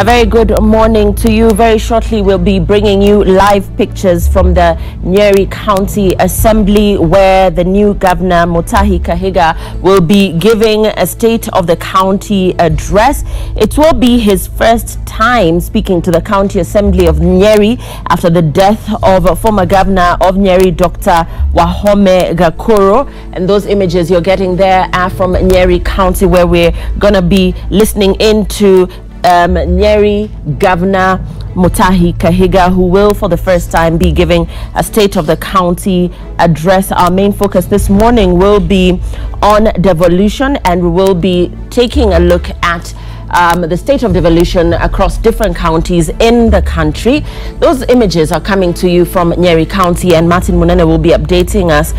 A very good morning to you. Very shortly, we'll be bringing you live pictures from the Nyeri County Assembly, where the new governor, Mutahi Kahiga, will be giving a State of the County address. It will be his first time speaking to the County Assembly of Nyeri after the death of former governor of Nyeri, Dr. Wahome Gakoro. And those images you're getting there are from Nyeri County, where we're going to be listening into Nyeri Governor Mutahi Kahiga, who will for the first time be giving a State of the County address. Our main focus this morning will be on devolution, and we will be taking a look at the state of devolution across different counties in the country. Those images are coming to you from Nyeri County, and Martin Munene will be updating us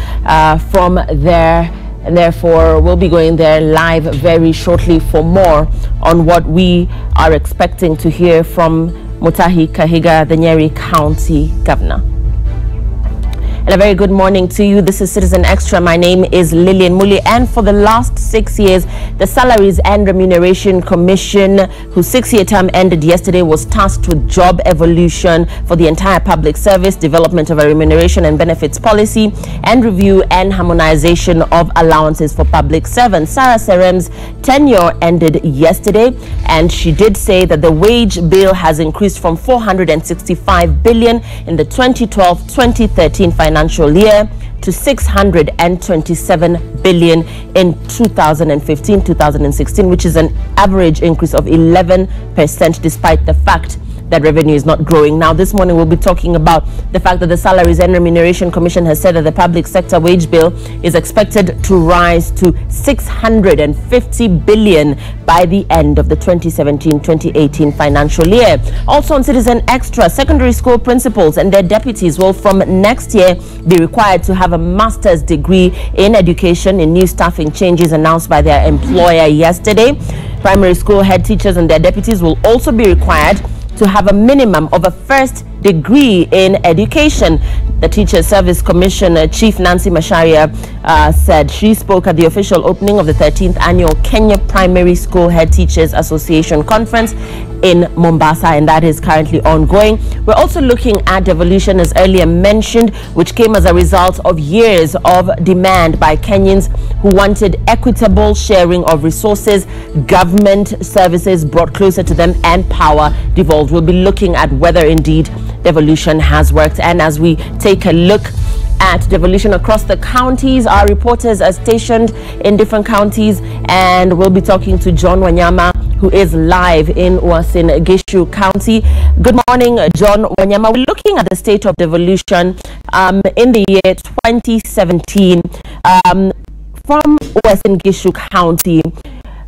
from there. And therefore, we'll be going there live very shortly for more on what we are expecting to hear from Mutahi Kahiga, the Nyeri County Governor. And a very good morning to you. This is Citizen Extra. My name is Lillian Muli, and for the last 6 years, the Salaries and Remuneration Commission, whose 6-year term ended yesterday, was tasked with job evolution for the entire public service, development of a remuneration and benefits policy, and review and harmonization of allowances for public servants. Sarah Serem's tenure ended yesterday, and she did say that the wage bill has increased from 465 billion in the 2012-2013 financial year to 627 billion in 2015-2016, which is an average increase of 11%, despite the fact that revenue is not growing. Now, this morning we'll be talking about the fact that the Salaries and Remuneration Commission has said that the public sector wage bill is expected to rise to 650 billion by the end of the 2017-2018 financial year. Also on Citizen Extra, secondary school principals and their deputies will from next year be required to have a master's degree in education in new staffing changes announced by their employer yesterday. Primary school head teachers and their deputies will also be required to have a minimum of a first degree in education. The Teacher Service Commission Chief Nancy Macharia said she spoke at the official opening of the 13th annual Kenya Primary School Head Teachers Association Conference in Mombasa, and that is currently ongoing. We're also looking at devolution, as earlier mentioned, which came as a result of years of demand by Kenyans who wanted equitable sharing of resources, government services brought closer to them, and power devolved. We'll be looking at whether indeed devolution has worked. And as we take a look at devolution across the counties, our reporters are stationed in different counties, and we'll be talking to John Wanyama, who is live in Uasin Gishu County. Good morning, John Wanyama. We're looking at the state of devolution in the year 2017 from Uasin Gishu County.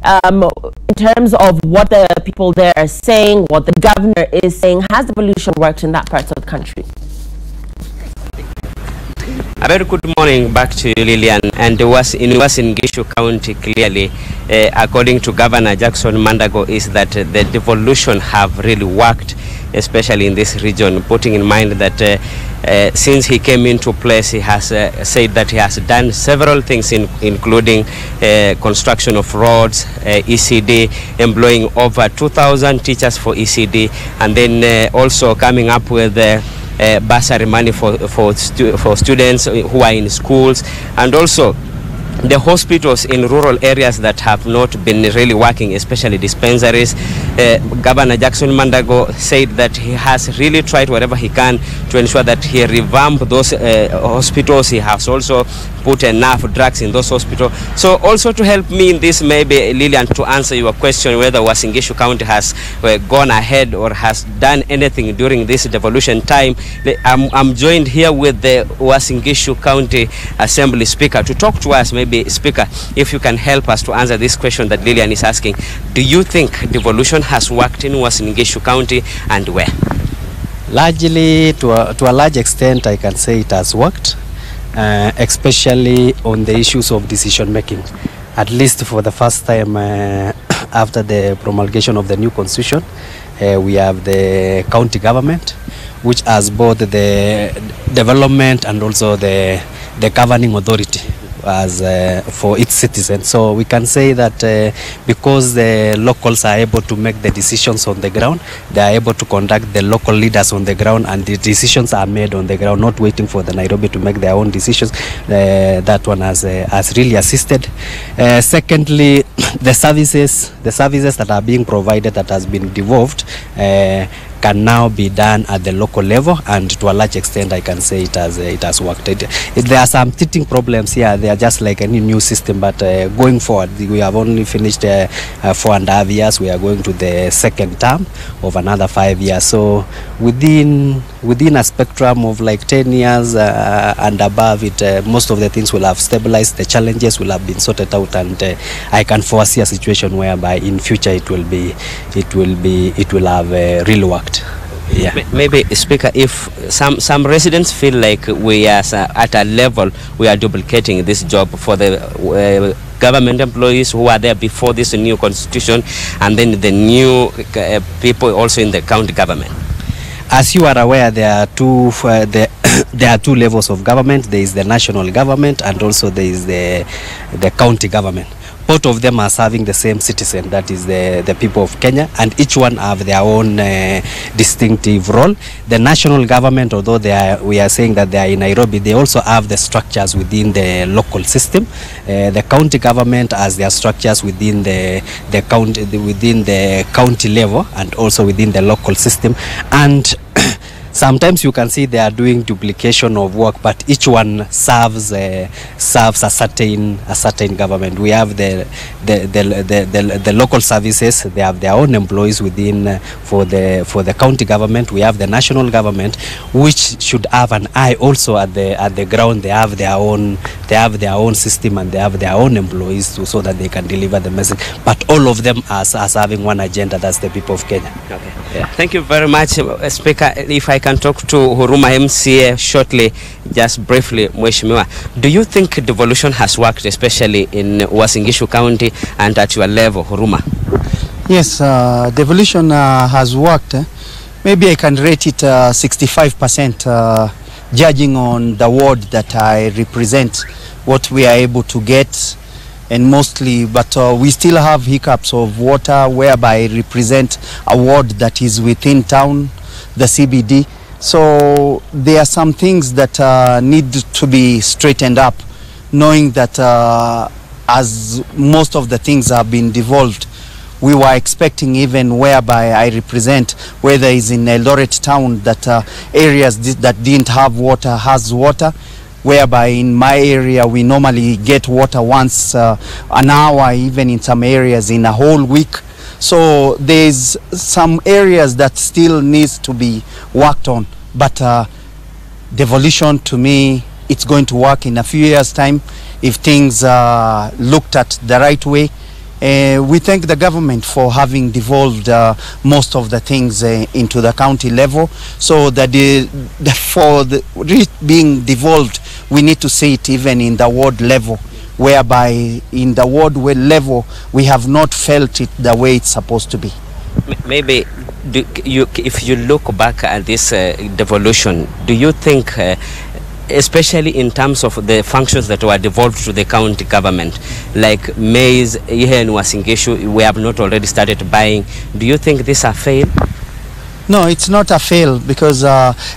In terms of what the people there are saying, what the governor is saying, has devolution worked in that part of the country? A very good morning back to you, Lillian. And in Uasin Gishu County, clearly, according to Governor Jackson Mandago, is that the devolution have really worked, especially in this region, putting in mind that since he came into place, he has said that he has done several things, including construction of roads, ECD, employing over 2,000 teachers for ECD, and then also coming up with bursary money for students who are in schools, and also the hospitals in rural areas that have not been really working, especially dispensaries. Governor Jackson Mandago said that he has really tried whatever he can to ensure that he revamp those hospitals. He has also put enough drugs in those hospitals. So also to help me in this, maybe Lillian, to answer your question whether Uasin Gishu County has gone ahead or has done anything during this devolution time, I'm joined here with the Uasin Gishu County Assembly Speaker to talk to us. Maybe Speaker, if you can help us to answer this question that Lillian is asking. Do you think devolution has worked in Uasin Gishu County, and where? Largely, to a large extent, I can say it has worked, especially on the issues of decision making. At least for the first time after the promulgation of the new constitution, we have the county government, which has both the development and also the governing authority. for its citizens. So we can say that because the locals are able to make the decisions on the ground, they are able to conduct the local leaders on the ground, and the decisions are made on the ground, not waiting for the Nairobi to make their own decisions. That one has really assisted. Secondly, the services that are being provided, that has been devolved, can now be done at the local level, and to a large extent I can say it has worked. There are some teething problems here. They are just like any new system, but going forward, we have only finished 4.5 years. We are going to the second term of another 5 years. So within a spectrum of like 10 years and above, most of the things will have stabilized. The challenges will have been sorted out, and I can foresee a situation whereby in future it will have really worked. Yeah. Maybe, Speaker, if some residents feel like we are at a level we are duplicating this job for the government employees who are there before this new constitution, and then the new people also in the county government. As you are aware, there are two levels of government. There is the national government, and also there is the county government. Both of them are serving the same citizen, that is the people of Kenya, and each one have their own distinctive role. The national government, although we are saying that they are in Nairobi, they also have the structures within the local system. The county government has their structures within the county level, and also within the local system. And sometimes you can see they are doing duplication of work, but each one serves a certain government. We have the local services. They have their own employees within for the county government. We have the national government, which should have an eye also at the ground. They have their own system, and they have their own employees so that they can deliver the message. But all of them are serving one agenda. That's the people of Kenya. Okay. Yeah. Thank you very much, Speaker. If I can talk to Huruma MCA shortly, just briefly, Mheshimiwa, do you think devolution has worked, especially in Uasin Gishu County and at your level, Huruma? Yes, devolution has worked. Maybe I can rate it 65%, judging on the ward that I represent, what we are able to get, and mostly, but we still have hiccups of water, whereby I represent a ward that is within town, the CBD. So there are some things that need to be straightened up, knowing that as most of the things have been devolved, we were expecting, even whereby I represent, whether it's in Eldoret town, that areas that didn't have water has water, whereby in my area we normally get water once an hour, even in some areas in a whole week. So there's some areas that still needs to be worked on, but devolution, to me, it's going to work in a few years' time if things are looked at the right way. We thank the government for having devolved most of the things into the county level, so that for being devolved, we need to see it even in the ward level, whereby in the ward level we have not felt it the way it's supposed to be. Maybe if you look back at this devolution, do you think, especially in terms of the functions that were devolved to the county government, like maize here in Uasin Gishu, we have not already started buying, do you think this a fail? No, it's not a fail, because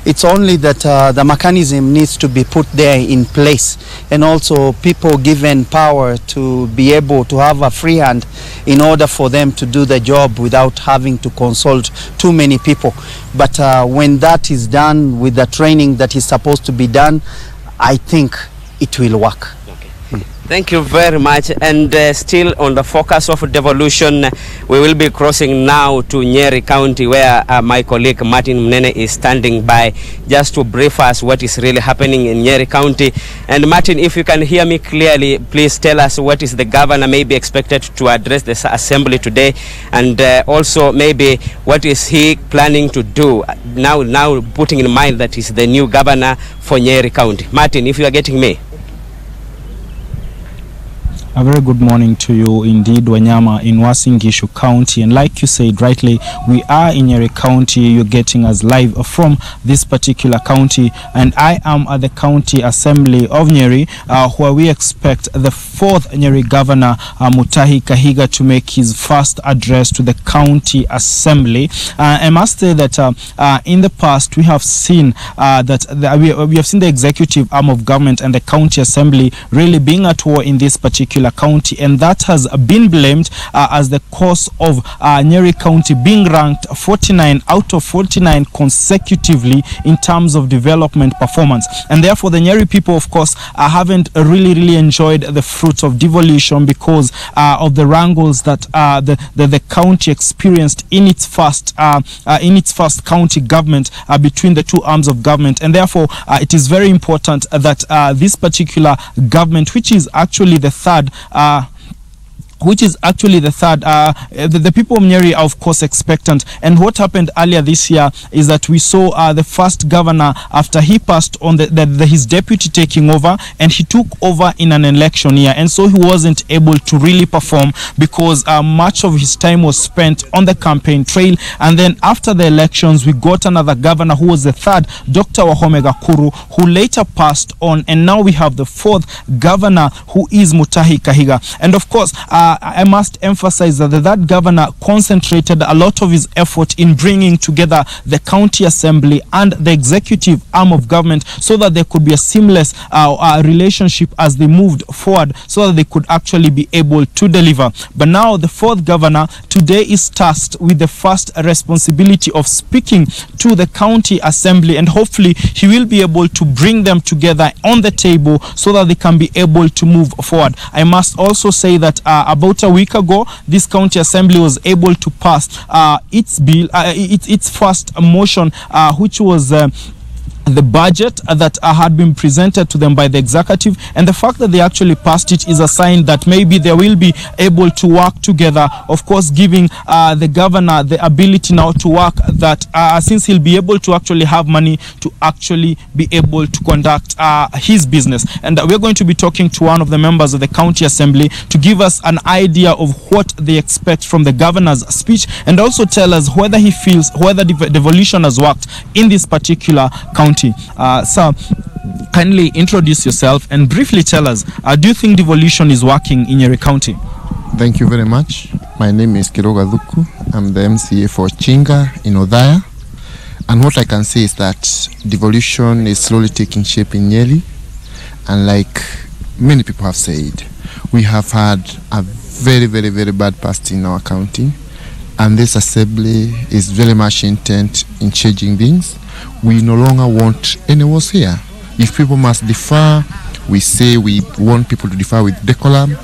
it's only that the mechanism needs to be put there in place, and also people given power to be able to have a free hand in order for them to do the job without having to consult too many people. But when that is done with the training that is supposed to be done, I think it will work. Thank you very much. And still on the focus of devolution, we will be crossing now to Nyeri County, where my colleague Martin Mnene is standing by just to brief us what is really happening in Nyeri County. And Martin, if you can hear me clearly, please tell us what is the governor maybe expected to address this assembly today, and also maybe what is he planning to do now putting in mind that he's the new governor for Nyeri County. Martin, if you are getting me. A very good morning to you indeed, Wanyama, in Uasin Gishu County. And like you said rightly, we are in Nyeri County. You're getting us live from this particular county. And I am at the County Assembly of Nyeri, where we expect the fourth Nyeri Governor, Mutahi Kahiga, to make his first address to the County Assembly. I must say that in the past, we have seen we have seen the executive arm of government and the County Assembly really being at war in this particular county, and that has been blamed as the cause of Nyeri County being ranked 49 out of 49 consecutively in terms of development performance. And therefore the Nyeri people, of course, haven't really enjoyed the fruits of devolution because of the wrangles that the county experienced in its first county government between the two arms of government. And therefore it is very important that this particular government, which is actually the third, the people of Nyeri are of course expectant. And what happened earlier this year is that we saw the first governor, after he passed on, his deputy taking over, and he took over in an election year, and so he wasn't able to really perform because much of his time was spent on the campaign trail. And then after the elections, we got another governor who was the third, Dr. Wahome Gakuru, who later passed on, and now we have the fourth governor, who is Mutahi Kahiga. And of course I must emphasize that governor concentrated a lot of his effort in bringing together the County Assembly and the executive arm of government so that there could be a seamless relationship as they moved forward, so that they could actually be able to deliver. But now the fourth governor today is tasked with the first responsibility of speaking to the County Assembly, and hopefully he will be able to bring them together on the table so that they can be able to move forward. I must also say that about a week ago, this County Assembly was able to pass its bill, its first motion, which was the budget that had been presented to them by the executive. And the fact that they actually passed it is a sign that maybe they will be able to work together, of course giving the governor the ability now to work, that since he'll be able to actually have money to actually be able to conduct his business. And we're going to be talking to one of the members of the County Assembly to give us an idea of what they expect from the governor's speech, and also tell us whether he feels whether devolution has worked in this particular county. So kindly introduce yourself and briefly tell us, do you think devolution is working in Nyeri County? Thank you very much. My name is Kiroga Dhuku. I'm the MCA for Chinga in Odhaya. And what I can say is that devolution is slowly taking shape in Nyeri. And like many people have said, we have had a very bad past in our county. And this assembly is very much intent in changing things. We no longer want any wars here. If people must differ, we say we want people to differ with decorum,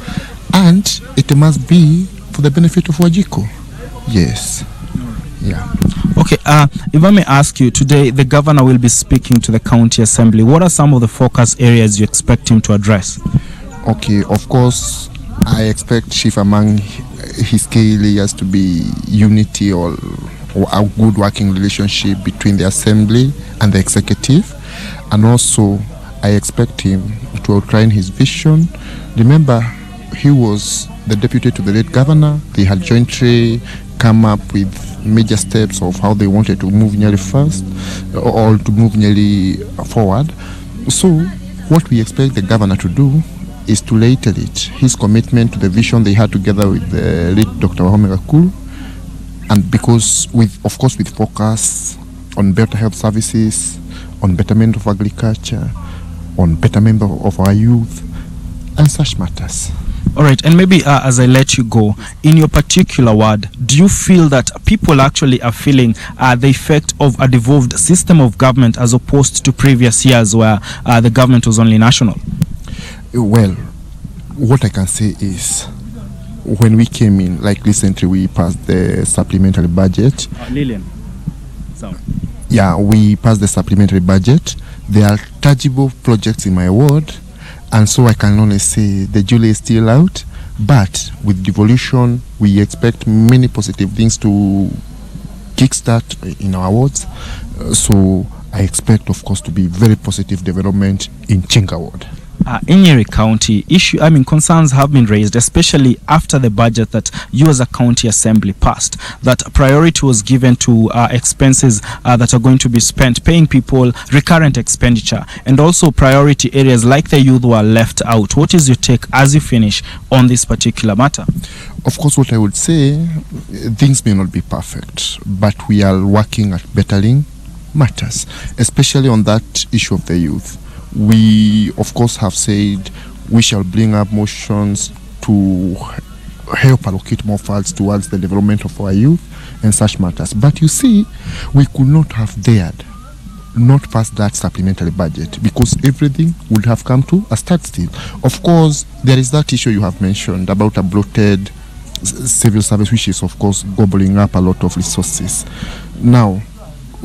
and it must be for the benefit of Wajiko. Yes. Yeah. Okay, if I may ask you, today the governor will be speaking to the County Assembly. What are some of the focus areas you expect him to address? Okay, of course, I expect chief among his key layers to be unity or a good working relationship between the assembly and the executive. And also I expect him to outline his vision. Remember, he was the deputy to the late governor. They had jointly come up with major steps of how they wanted to move Nyeri first, or to move Nyeri forward. So what we expect the governor to do is to reiterate his commitment to the vision they had together with the late Dr. Wahome Gakuru. And because of course with focus on better health services, on betterment of agriculture, on betterment of our youth, and such matters. All right, and maybe as I let you go, in your particular ward, do you feel that people actually are feeling the effect of a devolved system of government as opposed to previous years where the government was only national? Well, what I can say is, when we came in, like recently we passed the supplementary budget. Lillian. So. Yeah, we passed the supplementary budget. There are tangible projects in my ward, and so I can only say the jury is still out. But with devolution, we expect many positive things to kickstart in our wards. So I expect, of course, to be very positive development in Chinga ward. in Nyeri County, concerns have been raised, especially after the budget that you as a county assembly passed, that priority was given to expenses that are going to be spent paying people recurrent expenditure, and also priority areas like the youth were left out. What is your take as you finish on this particular matter? Of course, what I would say, things may not be perfect, but we are working at bettering matters, especially on that issue of the youth. We, of course, have said we shall bring up motions to help allocate more funds towards the development of our youth and such matters. But you see, we could not have dared not pass that supplementary budget because everything would have come to a standstill. Of course, there is that issue you have mentioned about a bloated civil service, which is, of course, gobbling up a lot of resources. Now,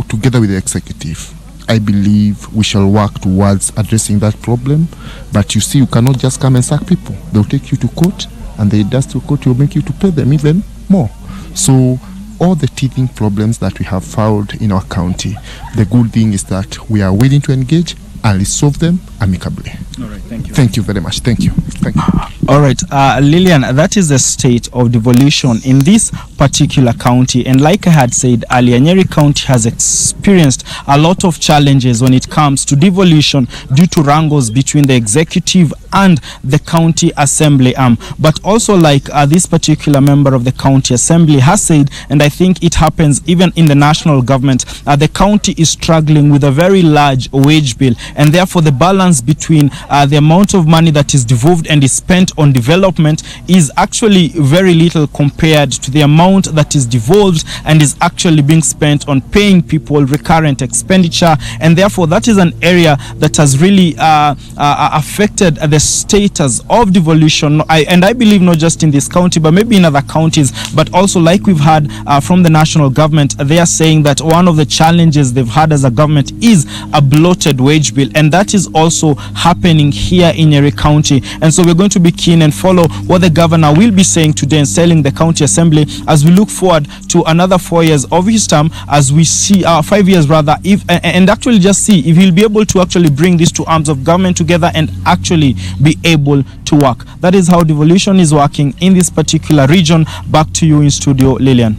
together with the executive, I believe we shall work towards addressing that problem. But you see, you cannot just come and sack people. They'll take you to court, and the industrial court will make you to pay them even more. So all the teething problems that we have found in our county, the good thing is that we are willing to engage and resolve them amicably. All right, thank you. Thank you very much. Thank you. Thank you. All right, Lillian, that is the state of devolution in this particular county. And like I had said earlier, Nyeri County has experienced a lot of challenges when it comes to devolution due to wrangles between the executive and the county assembly arm. But also, like this particular member of the county assembly has said, and I think it happens even in the national government, the county is struggling with a very large wage bill, and therefore the balance between the amount of money that is devolved and is spent on development is actually very little compared to the amount that is devolved and is actually being spent on paying people recurrent expenditure. And therefore that is an area that has really affected the status of devolution. And I believe not just in this county, but maybe in other counties, but also like we've had from the national government, they are saying that one of the challenges they've had as a government is a bloated wage bill, and that is also happening here in Nyeri County. And so we're going to be keen and follow what the governor will be saying today and telling the county assembly as we look forward to another 4 years of his term, as we see 5 years rather, and actually just see if he'll be able to actually bring these two arms of government together and actually be able to work. That is how devolution is working in this particular region. Back to you in studio, Lillian.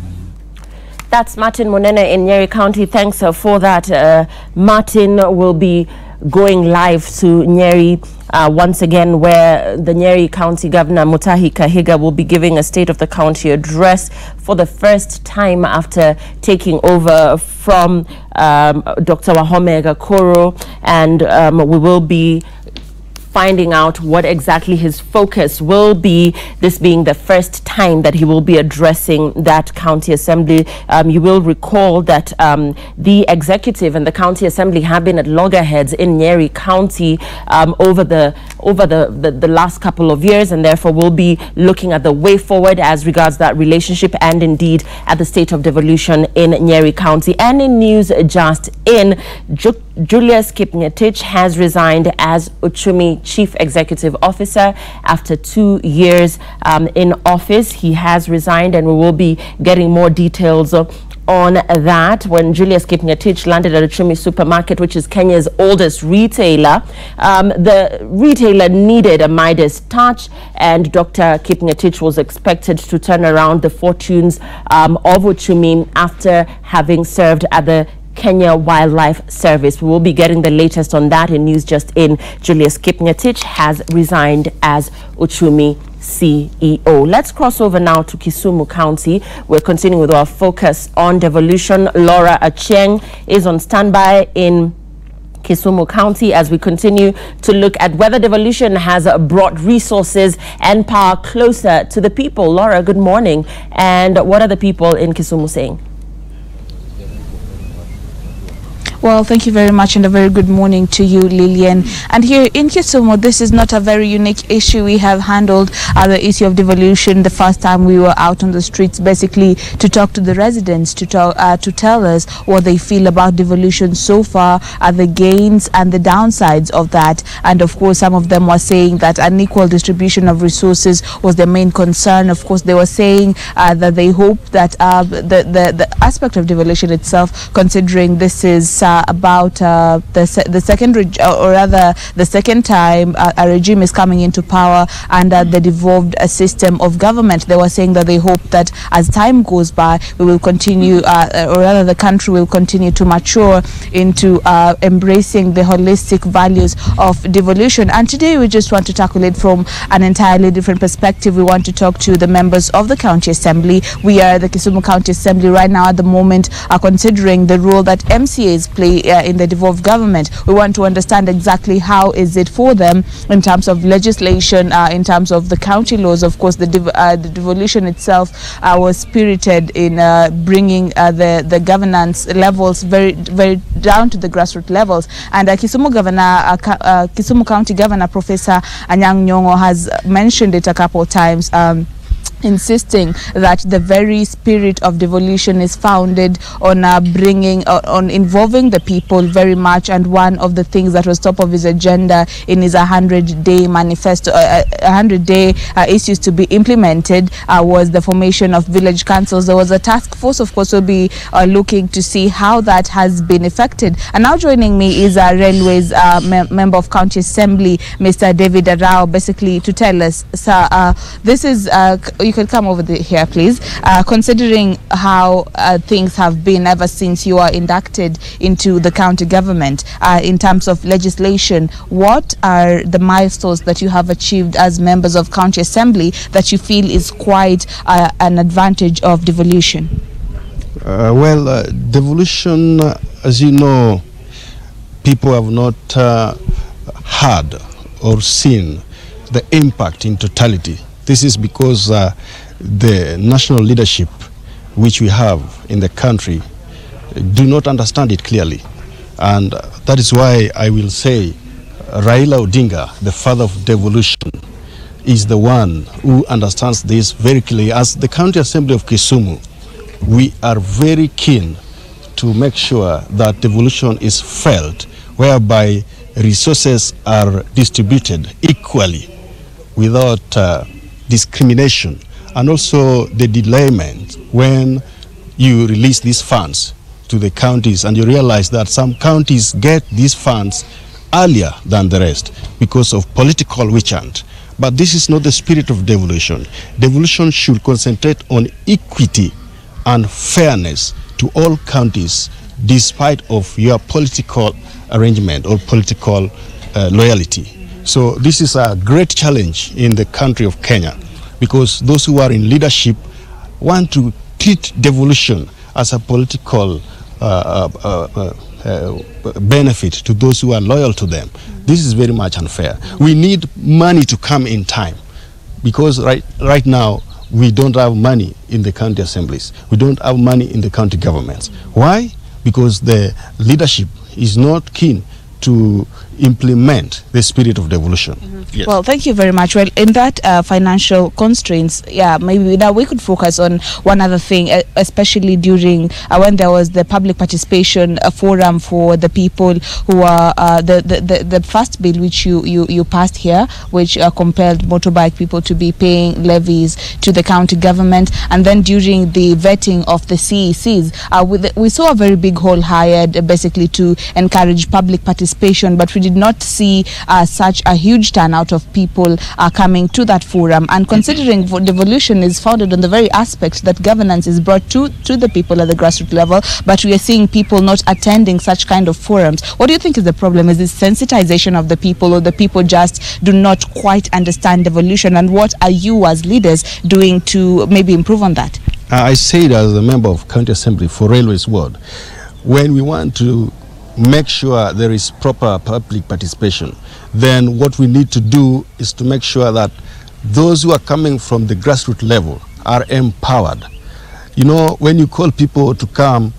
That's Martin Monene in Nyeri County. Thanks for that. Martin will be going live to Nyeri once again, where the Nyeri County Governor Mutahi Kahiga will be giving a State of the County address for the first time after taking over from Dr. Wahome Gakoro, and we will be finding out what exactly his focus will be, this being the first time that he will be addressing that county assembly. You will recall that the executive and the county assembly have been at loggerheads in Nyeri County over the last couple of years, and therefore we'll be looking at the way forward as regards that relationship and indeed at the state of devolution in Nyeri County. And in news just in, Julius Kipngetich has resigned as Uchumi Chief Executive Officer after 2 years in office. He has resigned, and we will be getting more details on that. When Julius Kipngetich landed at Uchumi Supermarket, which is Kenya's oldest retailer, the retailer needed a Midas touch, and Dr. Kipngetich was expected to turn around the fortunes of Uchumi after having served at the Kenya Wildlife Service. We will be getting the latest on that in news just in. Julius Kipngetich has resigned as Uchumi CEO. Let's cross over now to Kisumu County. We're continuing with our focus on devolution. Laura Achieng is on standby in Kisumu County as we continue to look at whether devolution has brought resources and power closer to the people. Laura, good morning. And what are the people in Kisumu saying? Well, thank you very much, and a very good morning to you, Lillian. And here in Kisumu, this is not a very unique issue. We have handled the issue of devolution the first time we were out on the streets, basically to talk to the residents, to tell us what they feel about devolution so far, the gains and the downsides of that. And of course, some of them were saying that an equal distribution of resources was the main concern. Of course, they were saying that they hope that the aspect of devolution itself, considering this is about the second time a regime is coming into power under the devolved system of government. They were saying that they hope that as time goes by, we will continue, or rather the country will continue to mature into embracing the holistic values of devolution. And today we just want to tackle it from an entirely different perspective. We want to talk to the members of the County Assembly. We are the Kisumu County Assembly right now at the moment are considering the role that MCAs play in the devolved government. We want to understand exactly how is it for them in terms of legislation, in terms of the county laws. Of course, the devolution itself was spirited in bringing the governance levels very down to the grassroots levels. And Kisumu County Governor Professor Anyang' Nyong'o has mentioned it a couple of times, insisting that the very spirit of devolution is founded on on involving the people very much. And one of the things that was top of his agenda in his 100-day manifesto, 100-day issues to be implemented, was the formation of village councils. There was a task force, of course, will be looking to see how that has been effected. And now joining me is Railways member of County Assembly, Mr. David Arao, basically to tell us, sir, this is you could come over here, please. Considering how things have been ever since you are inducted into the county government, in terms of legislation, what are the milestones that you have achieved as members of County Assembly that you feel is quite an advantage of devolution? Devolution, as you know, people have not heard or seen the impact in totality. This is because the national leadership which we have in the country do not understand it clearly. And that is why I will say Raila Odinga, the father of devolution, is the one who understands this very clearly. As the County Assembly of Kisumu, we are very keen to make sure that devolution is felt, whereby resources are distributed equally without discrimination, and also the delayment when you release these funds to the counties and you realize that some counties get these funds earlier than the rest because of political witch hunt. But this is not the spirit of devolution. Devolution should concentrate on equity and fairness to all counties, despite of your political arrangement or political loyalty. So this is a great challenge in the country of Kenya, because those who are in leadership want to treat devolution as a political benefit to those who are loyal to them. This is very much unfair. We need money to come in time, because right now we don't have money in the county assemblies. We don't have money in the county governments. Why? Because the leadership is not keen to implement the spirit of devolution. Yes. Well, thank you very much. Well, in that financial constraints, yeah, maybe now we could focus on one other thing, especially during when there was the public participation forum for the people who are the first bill which you passed here, which compelled motorbike people to be paying levies to the county government. And then during the vetting of the CECs, we saw a very big hole hired basically to encourage public participation, but we did not see such a huge turnout of people coming to that forum. And considering devolution is founded on the very aspect that governance is brought to the people at the grassroots level, but we are seeing people not attending such kind of forums. What do you think is the problem? Is it sensitization of the people, or the people just do not quite understand devolution? And what are you as leaders doing to maybe improve on that? I say it as a member of County Assembly for Railways Ward. When we want to make sure there is proper public participation, then what we need to do is to make sure that those who are coming from the grassroots level are empowered. You know, when you call people to come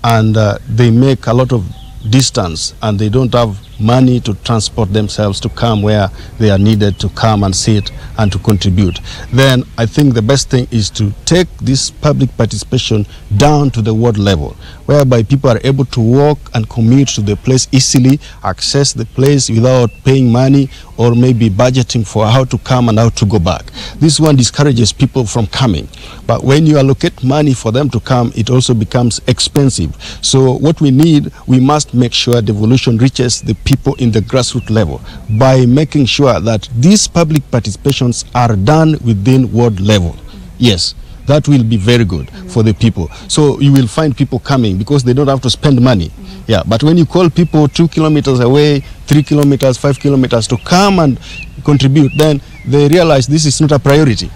and they make a lot of distance and they don't have money to transport themselves to come where they are needed to come and sit and to contribute. Then I think the best thing is to take this public participation down to the ward level, whereby people are able to walk and commute to the place easily, access the place without paying money or maybe budgeting for how to come and how to go back. This one discourages people from coming. But when you allocate money for them to come, it also becomes expensive. So what we need, we must make sure devolution reaches the people in the grassroots level by making sure that these public participations are done within ward level. Yes, that will be very good for the people. So you will find people coming because they don't have to spend money. Yeah, but when you call people 2 kilometers away, 3 kilometers, 5 kilometers to come and contribute, then they realize this is not a priority.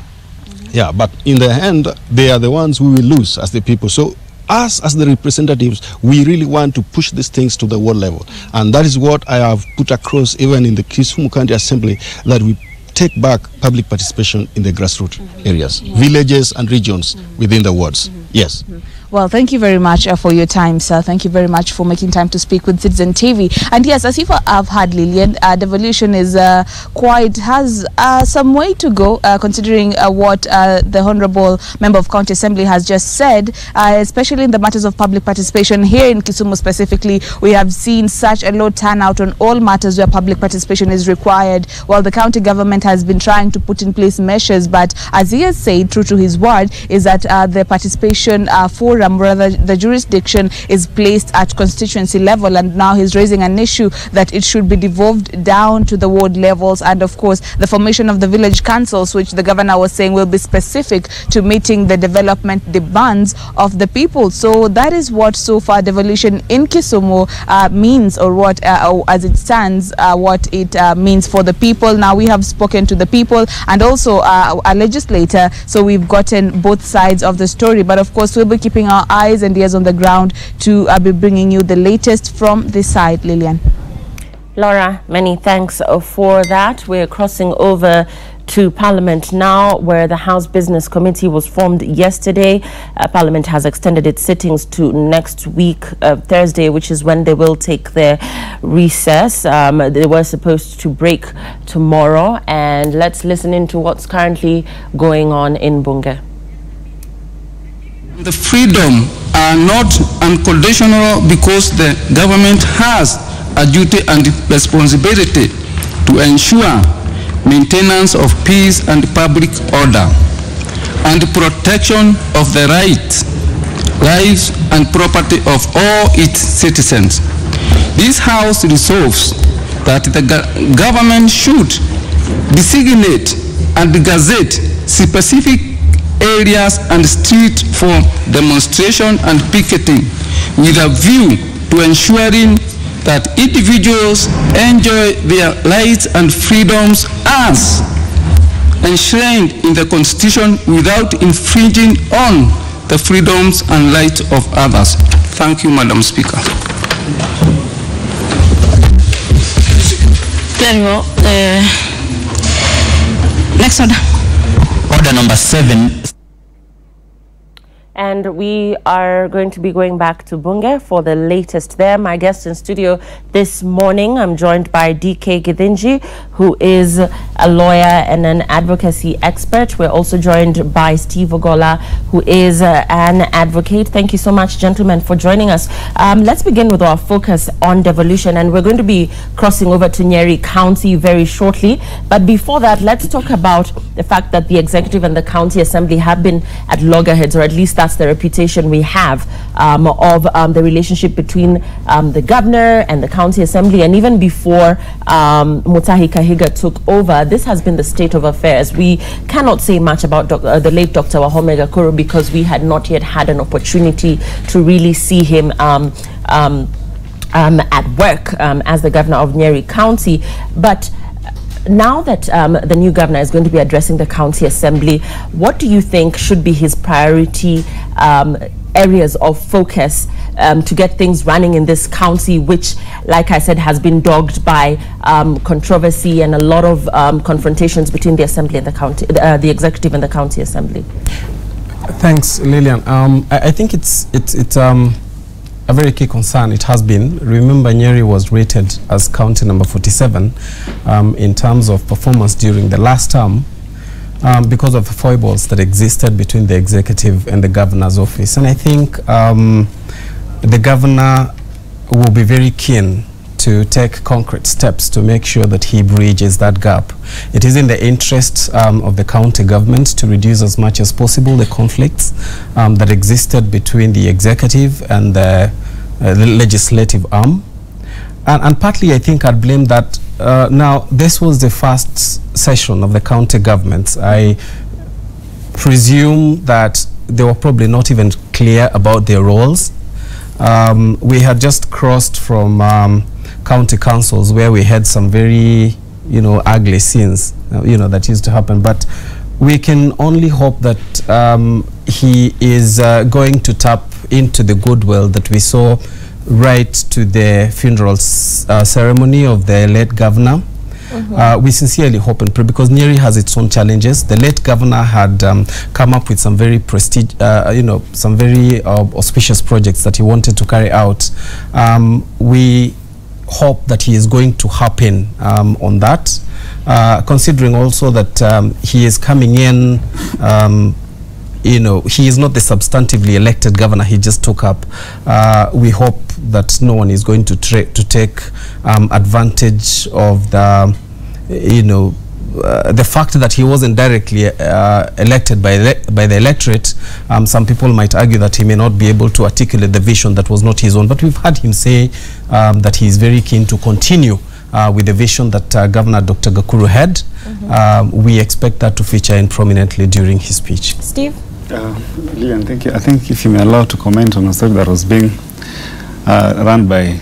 Yeah, but in the end, they are the ones who will lose as the people. So us as the representatives, we really want to push these things to the world level. And that is what I have put across even in the Kisumu County Assembly, that we take back public participation in the grassroots areas, villages and regions within the wards. Yes. Well, thank you very much for your time, sir. Thank you very much for making time to speak with Citizen TV. And yes, as you have heard, Lillian, devolution is has some way to go, considering what the Honorable Member of County Assembly has just said, especially in the matters of public participation. Here in Kisumu specifically, we have seen such a low turnout on all matters where public participation is required, while the county government has been trying to put in place measures. But as he has said, true to his word, is that the participation forum, rather the jurisdiction, is placed at constituency level, and now he's raising an issue that it should be devolved down to the ward levels, and of course the formation of the village councils, which the governor was saying will be specific to meeting the development demands of the people. So that is what so far devolution in Kisumu means, or what as it stands, what it means for the people. Now we have spoken to the people and also a legislator, so we've gotten both sides of the story, but of course we'll be keeping our eyes and ears on the ground to be bringing you the latest from this side. Lillian. Laura, many thanks for that. We're crossing over to Parliament now, where the House Business Committee was formed yesterday. Parliament has extended its sittings to next week, Thursday, which is when they will take their recess. They were supposed to break tomorrow, and let's listen into what's currently going on in Bunge. The freedom are not unconditional because the government has a duty and responsibility to ensure maintenance of peace and public order and protection of the rights, lives and property of all its citizens. This House resolves that the government should designate and gazette specific areas and streets for demonstration and picketing with a view to ensuring that individuals enjoy their rights and freedoms as enshrined in the Constitution without infringing on the freedoms and rights of others. Thank you, Madam Speaker. There you go. Next order. Order number 7. And we are going to be going back to Bunge for the latest there. My guest in studio this morning, I'm joined by DK Githinji, who is a lawyer and an advocacy expert. We're also joined by Steve Ogola, who is an advocate. Thank you so much, gentlemen, for joining us. Let's begin with our focus on devolution, and we're going to be crossing over to Nyeri County very shortly. But before that, let's talk about the fact that the executive and the county assembly have been at loggerheads, or at least that's the reputation we have of the relationship between the governor and the county assembly. And even before Mutahi Kahiga took over, this has been the state of affairs. We cannot say much about the late Dr. Wahome Gakuru because we had not yet had an opportunity to really see him at work as the governor of Nyeri County. But now that the new governor is going to be addressing the county assembly, what do you think should be his priority areas of focus to get things running in this county, which, like I said, has been dogged by controversy and a lot of confrontations between the assembly and the county, the executive and the county assembly? Thanks, Lillian. I think it's a very key concern. It has been. Remember, Nyeri was rated as county number 47 in terms of performance during the last term because of the foibles that existed between the executive and the governor's office. And I think the governor will be very keen to take concrete steps to make sure that he bridges that gap. It is in the interest of the county government to reduce as much as possible the conflicts that existed between the executive and the legislative arm. And partly I think I'd blame that now this was the first session of the county governments. I presume that they were probably not even clear about their roles. We had just crossed from county councils where we had some very, ugly scenes, that used to happen. But we can only hope that he is going to tap into the goodwill that we saw right to the funeral ceremony of the late governor. We sincerely hope and pray, because Nyeri has its own challenges. The late governor had come up with some very some very auspicious projects that he wanted to carry out. We hope that he is going to happen on that, considering also that he is coming in, he is not the substantively elected governor. He just took up. We hope that no one is going to take advantage of the, the fact that he wasn't directly elected by the electorate. Some people might argue that he may not be able to articulate the vision that was not his own, but we've heard him say that he is very keen to continue with the vision that Governor Dr. Gakuru had. We expect that to feature in prominently during his speech. Steve? Lillian, thank you. I think if you may allow to comment on a story that was being run by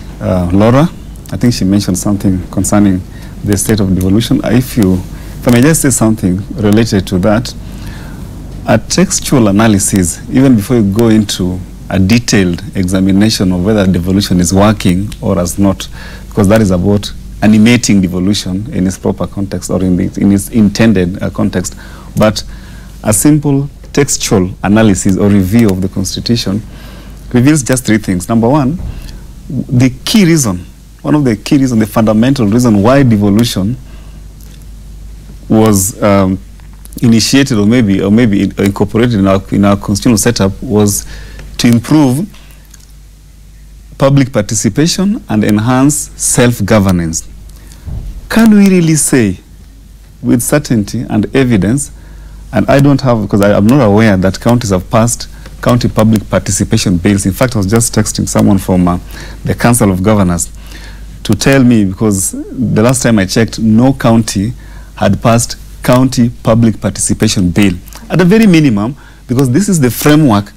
Laura. I think she mentioned something concerning the state of devolution. If I may just say something related to that, a textual analysis, even before you go into a detailed examination of whether devolution is working or has not, because that is about animating devolution in its proper context or in its intended context. But a simple textual analysis or review of the Constitution reveals just three things. Number one, the key reason, one of the key reasons, the fundamental reason why devolution was initiated or maybe incorporated in our constitutional setup was to improve public participation and enhance self-governance. Can we really say with certainty and evidence, and I don't have, because I'm not aware that counties have passed county public participation bills. In fact, I was just texting someone from the Council of Governors to tell me, because the last time I checked, no county had passed county public participation bill. At a very minimum, because this is the framework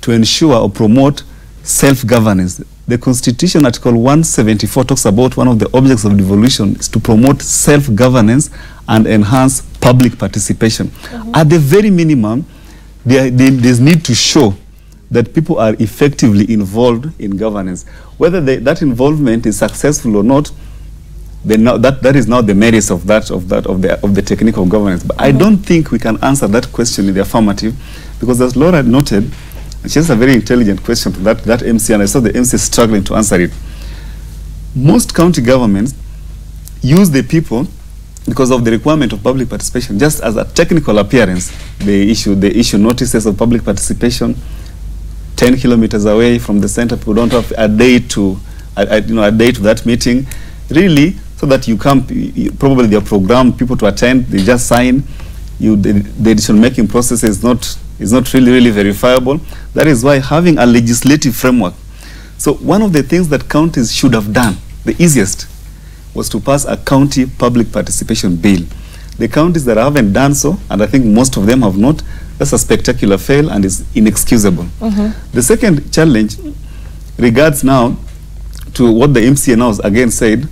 to ensure or promote self-governance. The Constitution, Article 174, talks about one of the objects of devolution is to promote self-governance and enhance public participation. At the very minimum, there's need to show that people are effectively involved in governance. Whether that involvement is successful or not, then that is now the merits of the technique of governance. But I don't think we can answer that question in the affirmative, because as Laura noted, she has a very intelligent question to that MC, and I saw the MC struggling to answer it. Most county governments use the people because of the requirement of public participation just as a technical appearance. They issue notices of public participation 10 kilometers away from the center. People don't have a day to that meeting, really, so that you come. Probably they are programmed people to attend. They just sign. The decision-making process is not really verifiable. That is why having a legislative framework. So one of the things that counties should have done, the easiest, was to pass a county public participation bill. The counties that haven't done so, and I think most of them have not, that's a spectacular fail and is inexcusable. The second challenge regards now to what the MCA now again said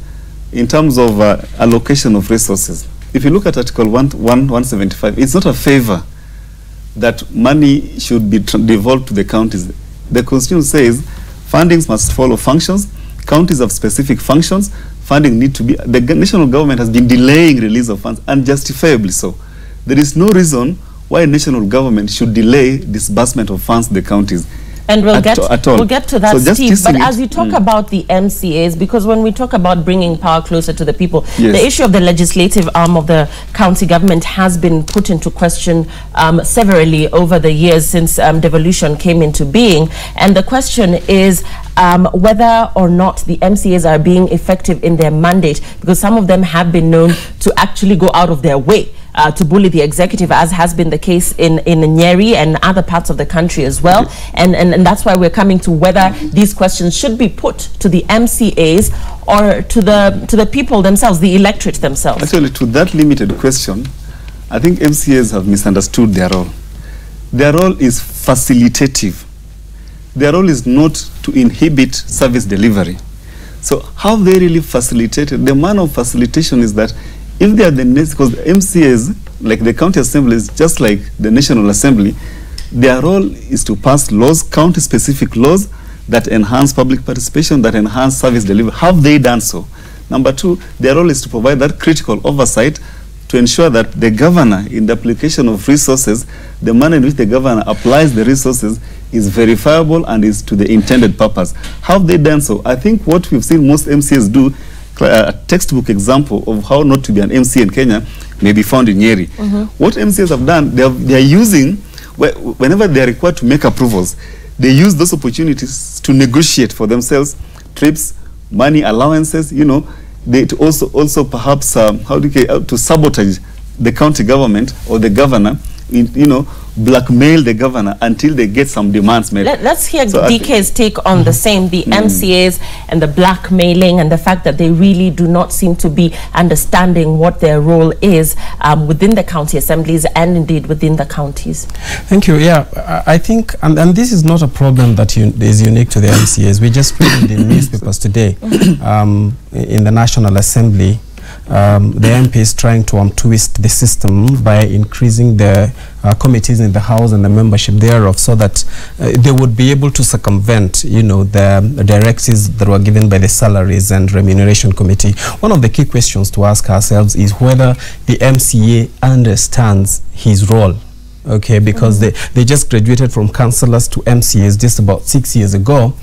in terms of allocation of resources. If you look at Article 175, it's not a favor that money should be devolved to the counties. The Constitution says fundings must follow functions. Counties have specific functions. Funding need to be, the national government has been delaying release of funds, unjustifiably so. There is no reason why national government should delay disbursement of funds to the counties. And we'll get to that, so Steve. But as you talk about the MCAs, because when we talk about bringing power closer to the people, the issue of the legislative arm of the county government has been put into question severally over the years since devolution came into being. And the question is whether or not the MCAs are being effective in their mandate, because some of them have been known to actually go out of their way to bully the executive, as has been the case in Nyeri and other parts of the country as well. And that's why we're coming to whether these questions should be put to the MCAs or to the people themselves, the electorate themselves. Actually, to that limited question, I think MCAs have misunderstood their role. Their role is facilitative. Their role is not to inhibit service delivery. So how they really facilitated, the manner of facilitation is that if they are the next, because MCAs, like the county assembly, is just like the National Assembly, their role is to pass laws, county-specific laws that enhance public participation, that enhance service delivery. Have they done so? Number two, their role is to provide that critical oversight to ensure that the governor, in the application of resources, the manner in which the governor applies the resources is verifiable and is to the intended purpose. Have they done so? I think what we've seen most MCAs do, a textbook example of how not to be an MC in Kenya, may be found in Nyeri. What MCAs have done, they are using, whenever they are required to make approvals, they use those opportunities to negotiate for themselves trips, money, allowances, you know, they to also perhaps to sabotage the county government or the governor, you know, blackmail the governor until they get some demands made. Let's hear DK's take on the same, the MCAs and the blackmailing and the fact that they really do not seem to be understanding what their role is within the county assemblies and indeed within the counties. Thank you. Yeah, I think, and this is not a problem that is unique to the MCAs. We just read in the newspapers today in the National Assembly, the MP is trying to twist the system by increasing the committees in the House and the membership thereof, so that they would be able to circumvent, you know, the directives that were given by the Salaries and Remuneration Committee. One of the key questions to ask ourselves is whether the MCA understands his role. Okay, because they just graduated from councillors to MCAs just about 6 years ago,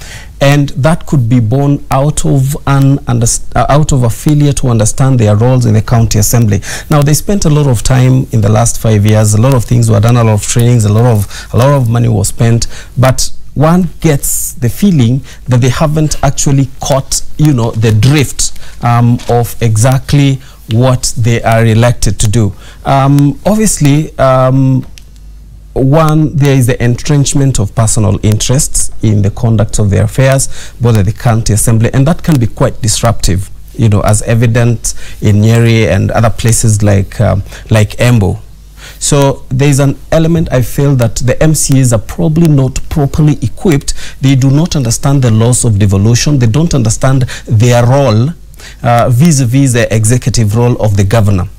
and that could be born out of a failure to understand their roles in the county assembly. Now, they spent a lot of time in the last 5 years. A lot of things were done, a lot of trainings, a lot of money was spent, but one gets the feeling that they haven't actually caught, you know, the drift of exactly what they are elected to do. Obviously, one, there is the entrenchment of personal interests in the conduct of their affairs, both at the county assembly, and that can be quite disruptive, you know, as evident in Nyeri and other places like Embu. So there is an element, I feel, that the MCAs are probably not properly equipped. They do not understand the laws of devolution. They don't understand their role vis-a-vis the executive role of the governor.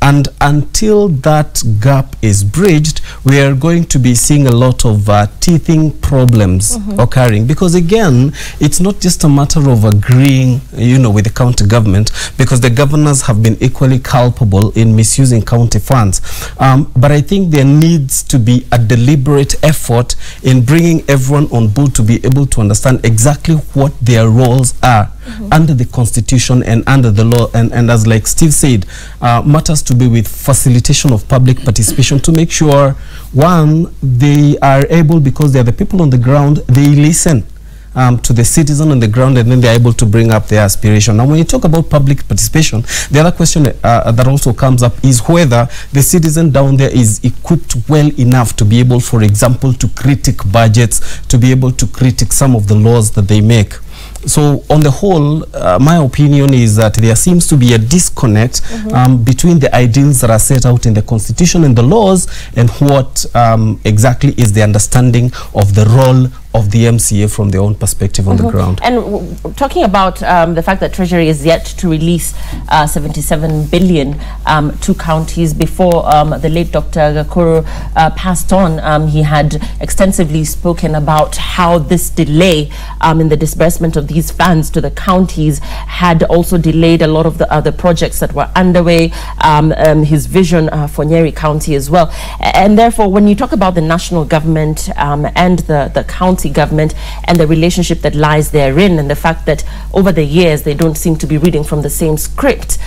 And until that gap is bridged, we are going to be seeing a lot of teething problems occurring. Because again, it's not just a matter of agreeing, you know, with the county government, because the governors have been equally culpable in misusing county funds. But I think there needs to be a deliberate effort in bringing everyone on board to be able to understand exactly what their roles are under the constitution and under the law, and as like Steve said, matters to be with facilitation of public participation to make sure, one, they are able, because they are the people on the ground, they listen to the citizen on the ground, and then they're able to bring up their aspiration. Now, when you talk about public participation, the other question that also comes up is whether the citizen down there is equipped well enough to be able, for example, to critique budgets, to be able to critique some of the laws that they make. So on the whole, my opinion is that there seems to be a disconnect between the ideals that are set out in the constitution and the laws, and what exactly is the understanding of the role of the MCA from their own perspective on the ground. And talking about the fact that Treasury is yet to release 77 billion to counties. Before the late Dr. Gakuru passed on, he had extensively spoken about how this delay in the disbursement of these funds to the counties had also delayed a lot of the other projects that were underway, his vision for Nyeri County as well. And therefore, when you talk about the national government and the county county government and the relationship that lies therein, and the fact that over the years they don't seem to be reading from the same script.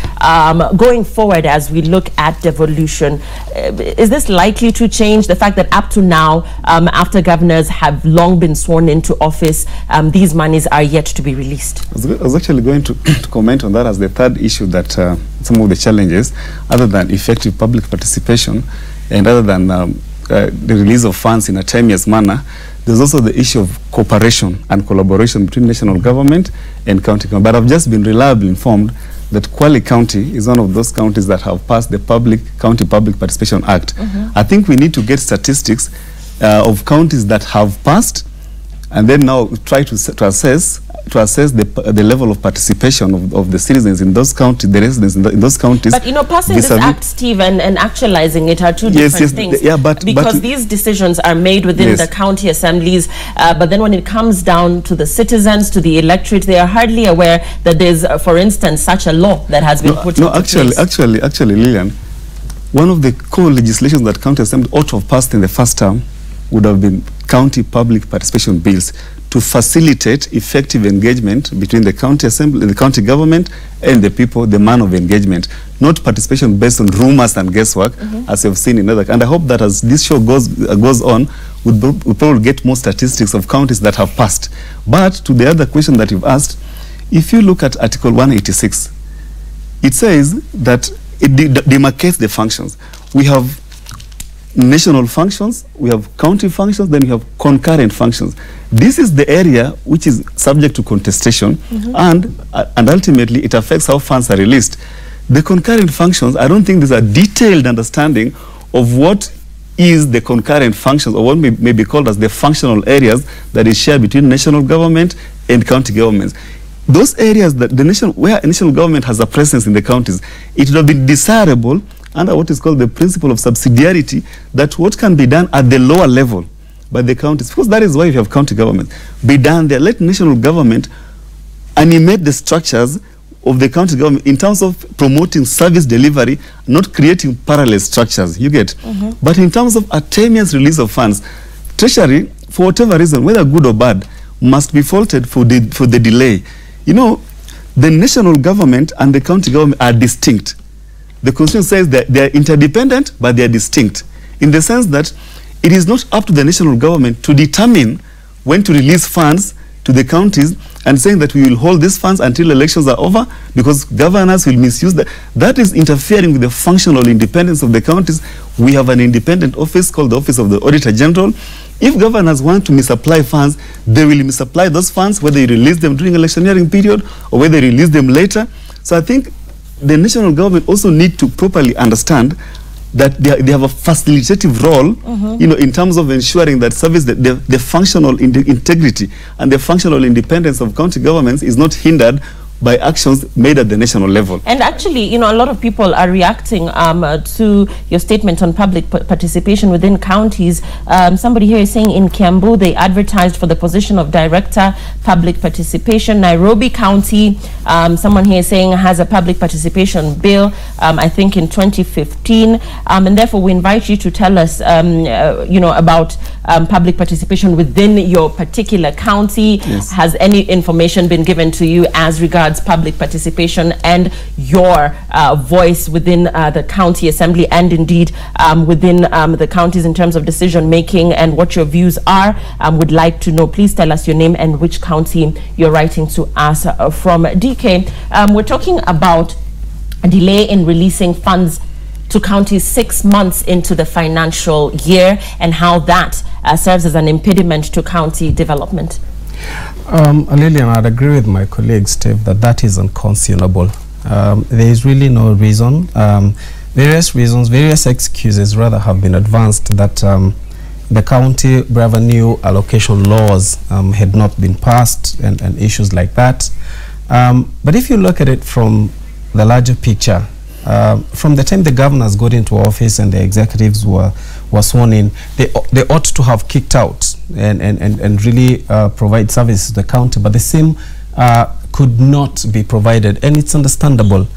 Going forward, as we look at devolution, is this likely to change? The fact that up to now, after governors have long been sworn into office, these monies are yet to be released. I was actually going to comment on that as the third issue, that some of the challenges, other than effective public participation and other than the release of funds in a timeous manner, there's also the issue of cooperation and collaboration between national government and county government. But I've just been reliably informed that Kwale County is one of those counties that have passed the County Public Participation Act. I think we need to get statistics of counties that have passed, and then now try to assess the level of participation of the citizens in those counties, the residents in those counties. But passing this act, Steve, and actualizing it are two different things. Because these decisions are made within the county assemblies, but then when it comes down to the citizens, to the electorate, they are hardly aware that there's, for instance, such a law that has been put into place. Actually, Lillian, one of the core legislations that county assembly ought to have passed in the first term would have been county public participation bills to facilitate effective engagement between the county assembly, the county government, and the people, the man of engagement, not participation based on rumors and guesswork, as you've seen in other. And I hope that as this show goes on, we'll probably get more statistics of counties that have passed. But to the other question that you've asked, if you look at Article 186, it says that it demarcates the functions. We have national functions, we have county functions, then we have concurrent functions. This is the area which is subject to contestation, and ultimately it affects how funds are released. The concurrent functions, I don't think there's a detailed understanding of what is the concurrent functions, or what may be called as the functional areas that is shared between national government and county governments. Those areas that where national government has a presence in the counties, it would have been desirable under what is called the principle of subsidiarity, that what can be done at the lower level by the counties, because that is why you have county government, be done there. Let national government animate the structures of the county government in terms of promoting service delivery, not creating parallel structures, you get. But in terms of a timeous release of funds, Treasury, for whatever reason, whether good or bad, must be faulted for the delay. The national government and the county government are distinct. The Constitution says that they are interdependent, but they are distinct, in the sense that it is not up to the national government to determine when to release funds to the counties and saying that we will hold these funds until elections are over because governors will misuse that. That is interfering with the functional independence of the counties. We have an independent office called the Office of the Auditor General. If governors want to misapply funds, they will misapply those funds, whether you release them during electioneering period or whether you release them later. So I think the national government also need to properly understand that they have a facilitative role, in terms of ensuring that the functional integrity and the functional independence of county governments is not hindered by actions made at the national level. And actually, a lot of people are reacting to your statement on public participation within counties. Somebody here is saying in Kiambu, they advertised for the position of Director Public Participation. Nairobi County, someone here is saying has a public participation bill, I think in 2015. And therefore, we invite you to tell us, about public participation within your particular county. Yes. Has any information been given to you as regards public participation and your voice within the county assembly and indeed within the counties in terms of decision making and what your views are? Would like to know. Please tell us your name and which county you're writing to us from. DK, we're talking about a delay in releasing funds to counties 6 months into the financial year and how that serves as an impediment to county development. Lillian, I'd agree with my colleague Steve that is unconscionable. There is really no reason. Various reasons, various excuses rather have been advanced that the county revenue allocation laws had not been passed and issues like that. But if you look at it from the larger picture, from the time the governors got into office and the executives were sworn in, they ought to have kicked out and really provide services to the county, but the same could not be provided, and it's understandable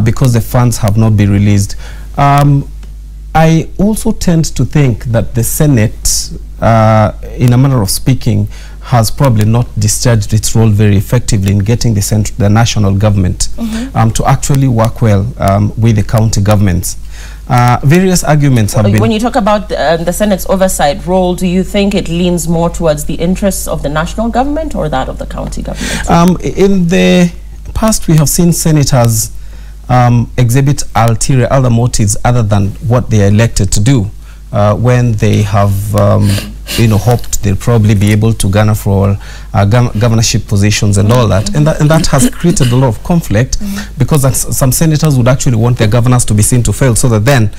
because the funds have not been released. I also tend to think that the Senate, in a manner of speaking, has probably not discharged its role very effectively in getting the national government to actually work well with the county governments. Various arguments have been... When you talk about the Senate's oversight role, do you think it leans more towards the interests of the national government or that of the county government? In the past, we have seen senators exhibit other motives other than what they are elected to do when they have hoped they'll probably be able to garner for governorship positions and all that. And that has created a lot of conflict because some senators would actually want their governors to be seen to fail so that then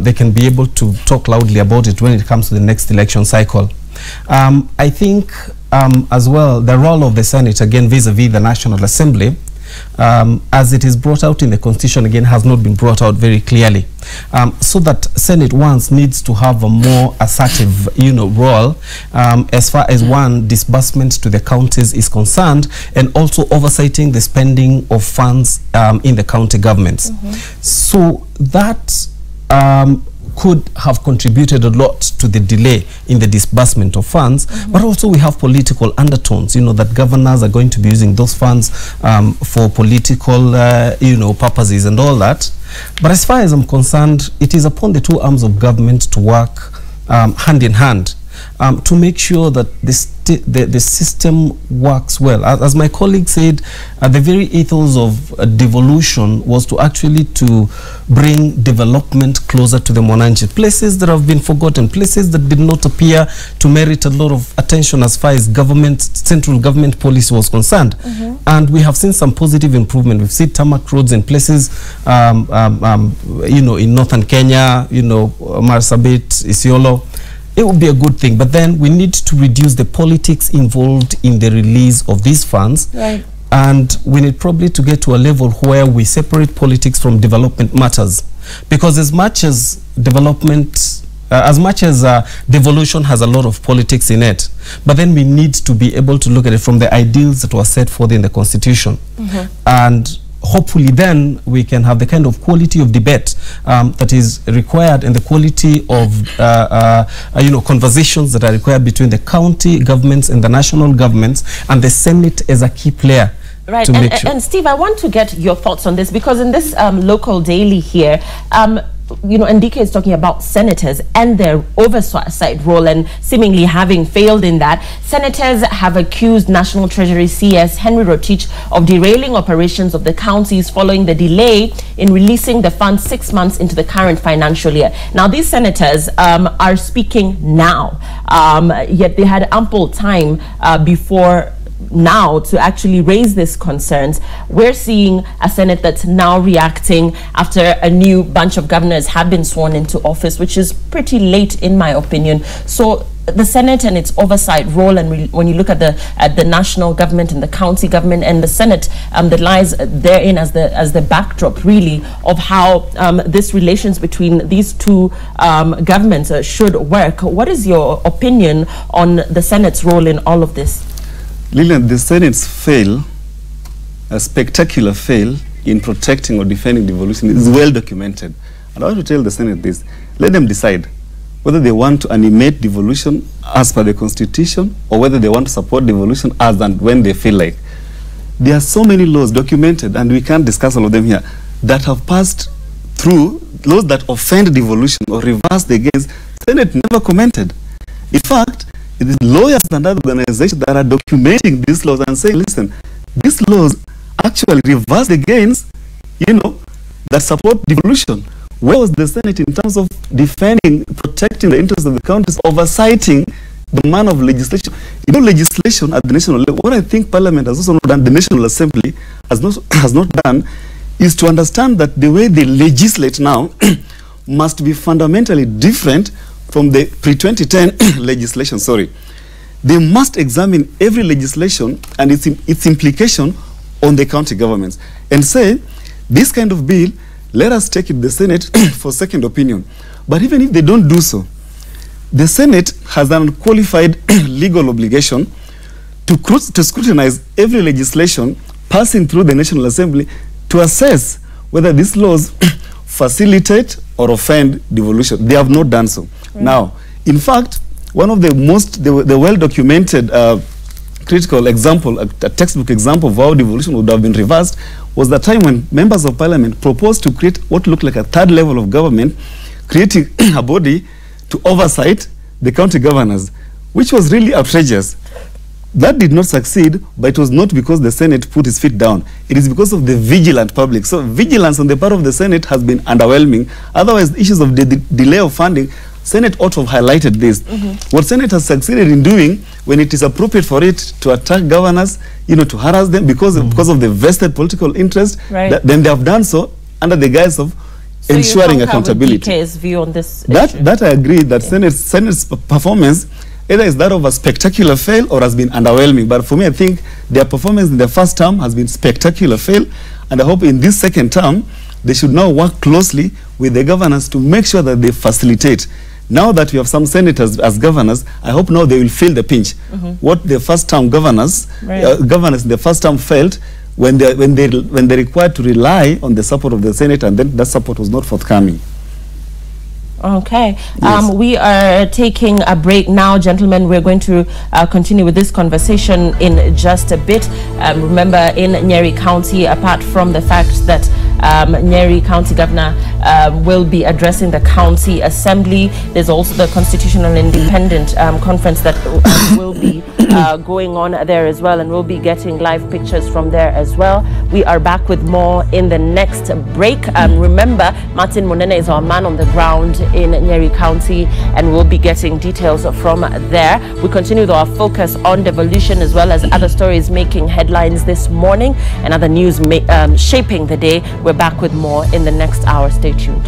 they can be able to talk loudly about it when it comes to the next election cycle. I think as well the role of the Senate, again, vis-a-vis the National Assembly, as it is brought out in the Constitution, again, has not been brought out very clearly. So that Senate once needs to have a more assertive, role as far as disbursement to the counties is concerned, and also oversighting the spending of funds in the county governments. So that could have contributed a lot to the delay in the disbursement of funds, but also we have political undertones, that governors are going to be using those funds for political, purposes and all that. But as far as I'm concerned, it is upon the two arms of government to work hand in hand to make sure that the system works well. As my colleague said, the very ethos of devolution was to actually to bring development closer to the Mwananchi. Places that have been forgotten, places that did not appear to merit a lot of attention as far as central government policy was concerned. And we have seen some positive improvement. We've seen tarmac roads in places, in northern Kenya, Marsabit, Isiolo. It would be a good thing, but then we need to reduce the politics involved in the release of these funds. And we need probably to get to a level where we separate politics from development matters. Because as much as devolution has a lot of politics in it, but then we need to be able to look at it from the ideals that were set forth in the Constitution. And hopefully then we can have the kind of quality of debate that is required and the quality of conversations that are required between the county governments and the national governments, and the Senate as a key player. Right, and Steve, I want to get your thoughts on this, because in this local daily here, Ndike is talking about senators and their oversight role and seemingly having failed in that. Senators have accused National Treasury CS Henry Rotich of derailing operations of the counties following the delay in releasing the funds 6 months into the current financial year. Now, these senators are speaking now, yet they had ample time before now to actually raise these concerns. We're seeing a Senate that's now reacting after a new bunch of governors have been sworn into office, which is pretty late in my opinion. So the Senate and its oversight role, and when you look at the national government and the county government and the Senate that lies therein as the backdrop really of how this relations between these two governments should work. What is your opinion on the Senate's role in all of this? Lillian, the Senate's fail, a spectacular fail in protecting or defending devolution, is well documented. And I want to tell the Senate this: let them decide whether they want to animate devolution as per the Constitution or whether they want to support devolution as and when they feel like. There are so many laws documented, and we can't discuss all of them here, that have passed through, laws that offend devolution or reverse the gains. Senate never commented. In fact, it is lawyers and other organizations that are documenting these laws and saying, listen, these laws actually reverse the gains, that support devolution. Where was the Senate in terms of defending, protecting the interests of the counties, oversighting the man of legislation? Legislation at the national level, what I think Parliament has also not done, the National Assembly has not done, is to understand that the way they legislate now must be fundamentally different from the pre-2010 legislation, They must examine every legislation and its implication on the county governments and say, this kind of bill, let us take it to the Senate for second opinion. But even if they don't do so, the Senate has an unqualified legal obligation to scrutinize every legislation passing through the National Assembly to assess whether these laws facilitate or offend devolution. They have not done so. Right. Now, in fact, one of the well-documented critical example, a textbook example of how devolution would have been reversed, was the time when members of parliament proposed to create what looked like a third level of government, creating a body to oversight the county governors, which was really outrageous. That did not succeed, but it was not because the Senate put its feet down. It is because of the vigilant public. So vigilance on the part of the Senate has been underwhelming. Otherwise, issues of the delay of funding, Senate ought to have highlighted this. What Senate has succeeded in doing, when it is appropriate for it to attack governors, you know, to harass them because of the vested political interest, then they have done so under the guise of ensuring accountability. DK's view on this that I agree that Senate's performance either is that of a spectacular fail or has been underwhelming. But for me, I think their performance in the first term has been spectacular fail, and I hope in this second term they should now work closely with the governors to make sure that they facilitate. Now that we have some senators as governors, I hope now they will feel the pinch. What the first term governors in the first term felt when they required to rely on the support of the Senate, and then that support was not forthcoming. Okay. We are taking a break now, gentlemen. We're going to continue with this conversation in just a bit. Remember, in Nyeri County, apart from the fact that Nyeri County Governor will be addressing the County Assembly, there's also the Constitutional Independent Conference that will be going on there as well, and we'll be getting live pictures from there as well. We are back with more in the next break. Remember, Martin Monene is our man on the ground in Nyeri County, and we'll be getting details from there. We continue with our focus on devolution as well as other stories making headlines this morning and other news shaping the day. We're back with more in the next hour. Stay tuned.